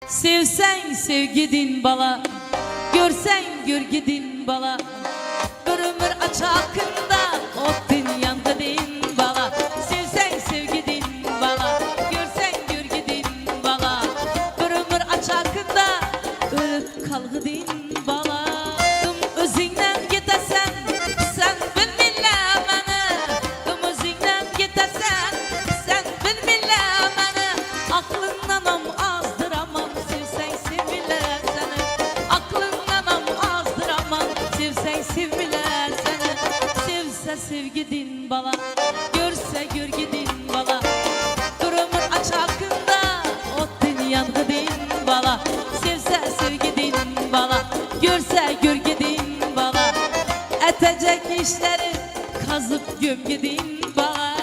Sevsen sevgidin bala, görsen görgidin bala. Bir ömür açakında otun yangıdin bala. Sevsen sevgidin bala, görsen görgidin bala. Bir ömür açakında ölüp kalgıdin bala. Dım özünden gitesen, sen bilmile beni. Dım özünden gitesen, sen bilmile beni. Aklından azdıramam, sevsen sevmile seni. Aklından azdıramam, sevsen sevmile seni. Sevse sevgidin bala, görse görgidin bala. Bir ömür açakında otun yangıdin bala. Sevse sevgidin bala, görse görgidin bala. Etecek işleri kazıp gömgidin bala.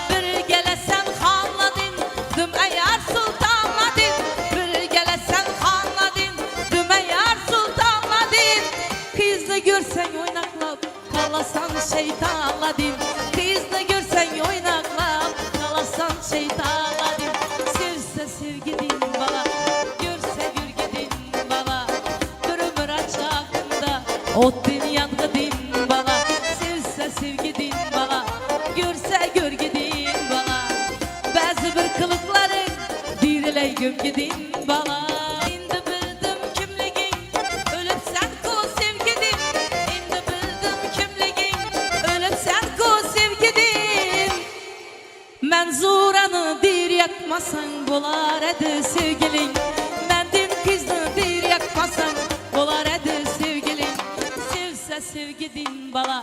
Bir gelesen xanladin, dım eğer sultanladin. Bir gelesen xanladin, dım eğer sultanladin. Kızını görsen oynaklap, kalasan şeytanladin. Kızını görsen oynaklap, kalasan şeytanladin. Sevse sevgidin bala, görse görgidin bala. Bir ömür açakında otun yangıdin bala. Sevse sevgidin bala, görse görgidin bala. Bazı bir kılıkların diriley gömgidin bala. Şimdi bildim kimligin, ölüp sen ko sevgidin. Şimdi bildim kimligin, ölüp sen ko sevgidin. Menzuranı dir yakmasan bolar edi sevgilin. Mendin kızını dir yakmasan bolar edi sevgilin. Sevse sevgidin bala,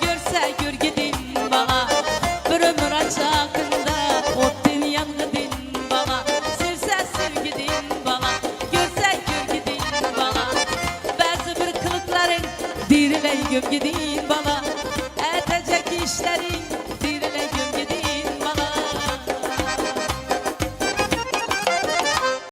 görse görgidin bala. Bir ömür açakında otun yangıdin bala. Sevse sevgidin bala, görse görgidin bala. Bazı bir kılıkların diriley gömgidin bala.